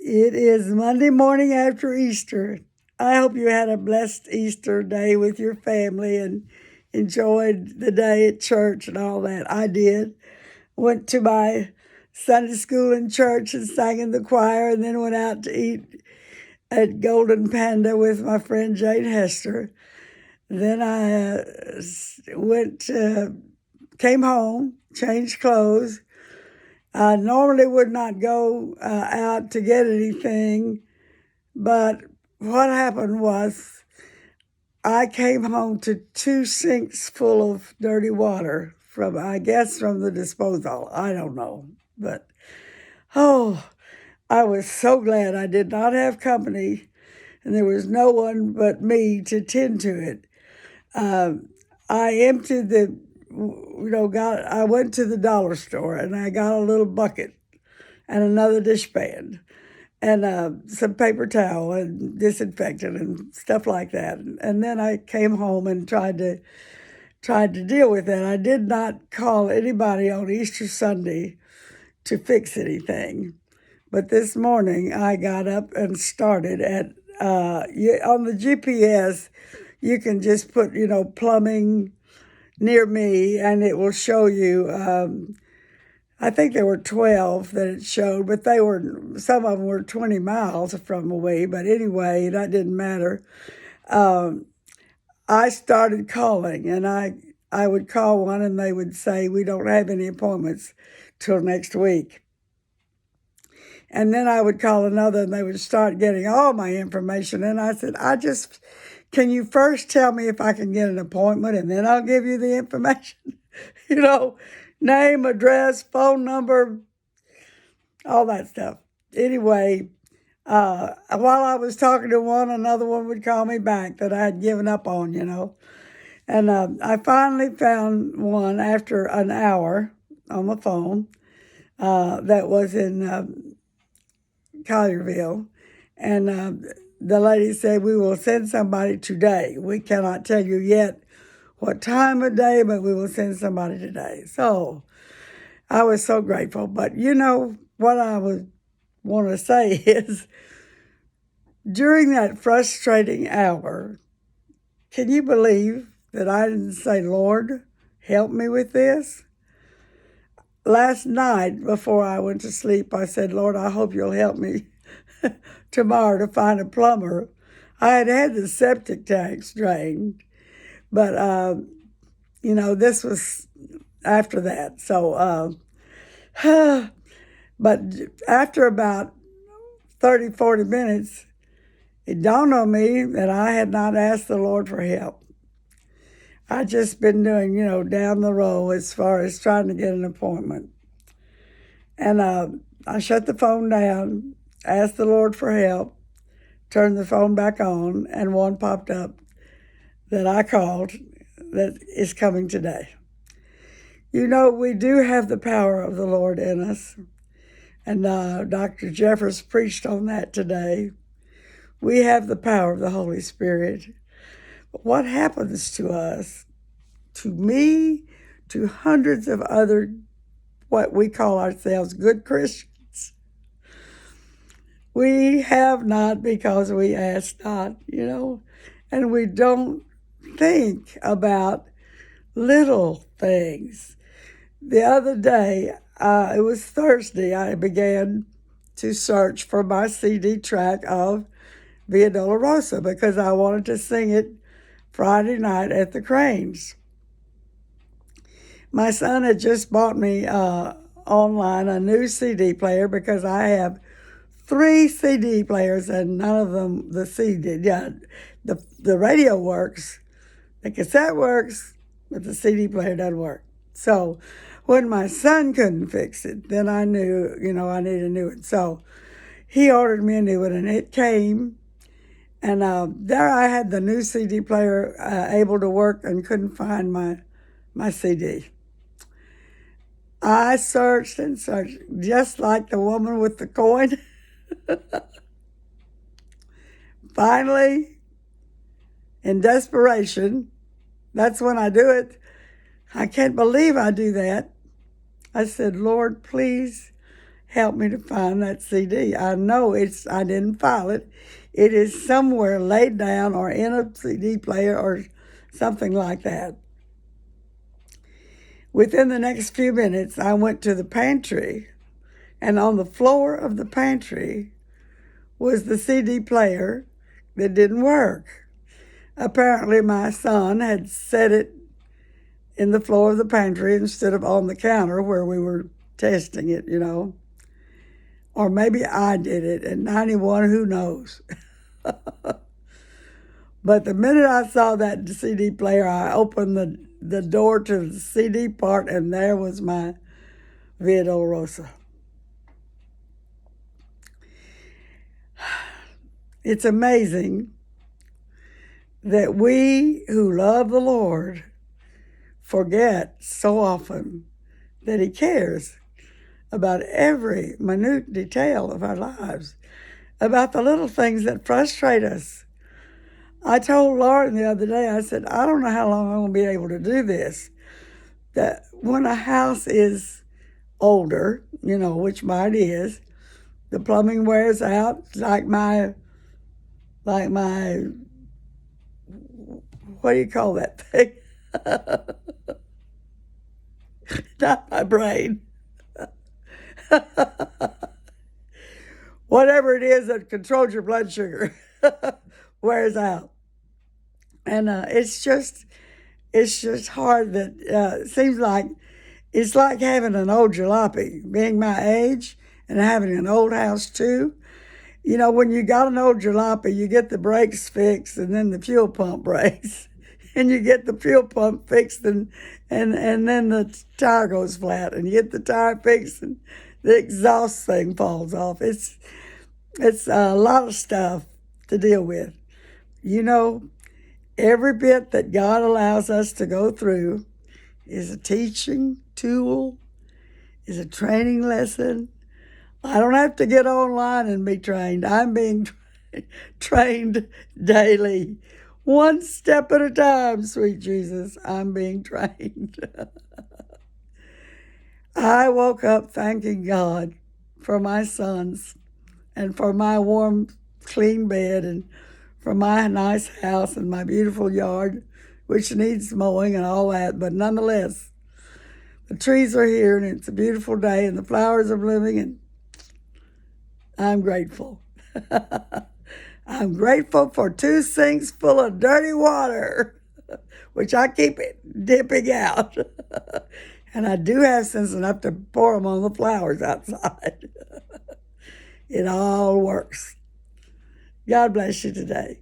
It is Monday morning after Easter. I hope you had a blessed Easter day with your family and enjoyed the day at church and all that. I did. Went to my Sunday school and church and sang in the choir, and then went out to eat at Golden Panda with my friend Jane Hester. Then I came home, changed clothes. I normally would not go out to get anything, but what happened was I came home to two sinks full of dirty water from, I guess, from the disposal. I don't know. But, oh, I was so glad I did not have company and there was no one but me to tend to it. I emptied I went to the dollar store and I got a little bucket and another dishpan and some paper towel and disinfectant and stuff like that. And then I came home and tried to deal with that. I did not call anybody on Easter Sunday to fix anything. But this morning I got up and started on the GPS. You can just put, plumbing near me, and it will show you. I think there were 12 that it showed, but some of them were 20 miles from away. But anyway, that didn't matter. I started calling, and I would call one, and they would say, "We don't have any appointments till next week." And then I would call another, and they would start getting all my information. And I said, can you first tell me if I can get an appointment, and then I'll give you the information? Name, address, phone number, all that stuff. Anyway, while I was talking to one, another one would call me back that I had given up on, And I finally found one after an hour on the phone that was in Collierville. And the lady said, "We will send somebody today. We cannot tell you yet what time of day, but we will send somebody today." So I was so grateful. But what I would want to say is, during that frustrating hour, can you believe that I didn't say, "Lord, help me with this"? Last night, before I went to sleep, I said, "Lord, I hope you'll help me tomorrow to find a plumber." I had the septic tanks drained, but this was after that. So, but after about 30, 40 minutes, it dawned on me that I had not asked the Lord for help. I'd just been doing, down the road as far as trying to get an appointment. And I shut the phone down, asked the Lord for help, turned the phone back on, and one popped up that I called that is coming today. We do have the power of the Lord in us. And Dr. Jeffers preached on that today. We have the power of the Holy Spirit. But what happens to us, to me, to hundreds of other, what we call ourselves, good Christians? We have not because we ask not, and we don't think about little things. The other day, it was Thursday, I began to search for my CD track of Via Dolorosa because I wanted to sing it Friday night at the Cranes. My son had just bought me online a new CD player because I have 3 CD players and none of them the CD. Yeah, the radio works, the cassette works, but the CD player doesn't work. So when my son couldn't fix it, then I knew, I needed a new one. So he ordered me a new one, and it came. And there I had the new CD player able to work and couldn't find my CD. I searched and searched, just like the woman with the coin. Finally, in desperation, that's when I do it. I can't believe I do that. I said, "Lord, please help me to find that CD. I know I didn't file it. It is somewhere laid down or in a CD player or something like that. Within the next few minutes, I went to the pantry, and on the floor of the pantry was the CD player that didn't work. Apparently, my son had set it in the floor of the pantry instead of on the counter where we were testing it, Or maybe I did it at 91, who knows? But the minute I saw that CD player, I opened the door to the CD part, and there was my Via Dolorosa. It's amazing that we who love the Lord forget so often that He cares about every minute detail of our lives, about the little things that frustrate us. I told Lauren the other day, I said, I don't know how long I'm going to be able to do this. That when a house is older, which mine is, the plumbing wears out, like my, what do you call that thing? Not my brain. Whatever it is that controls your blood sugar wears out. And it's just hard that it seems like it's like having an old jalopy, being my age and having an old house too. When you got an old jalopy, you get the brakes fixed and then the fuel pump breaks. And you get the fuel pump fixed and then the tire goes flat. And you get the tire fixed and the exhaust thing falls off. It's a lot of stuff to deal with. Every bit that God allows us to go through is a teaching tool, is a training lesson. I don't have to get online and be trained. I'm being trained daily. One step at a time, sweet Jesus, I'm being trained. I woke up thanking God for my sons and for my warm, clean bed and for my nice house and my beautiful yard, which needs mowing and all that. But nonetheless, the trees are here and it's a beautiful day and the flowers are blooming and I'm grateful. I'm grateful for 2 sinks full of dirty water, which I keep dipping out. And I do have sense enough to pour them on the flowers outside. It all works. God bless you today.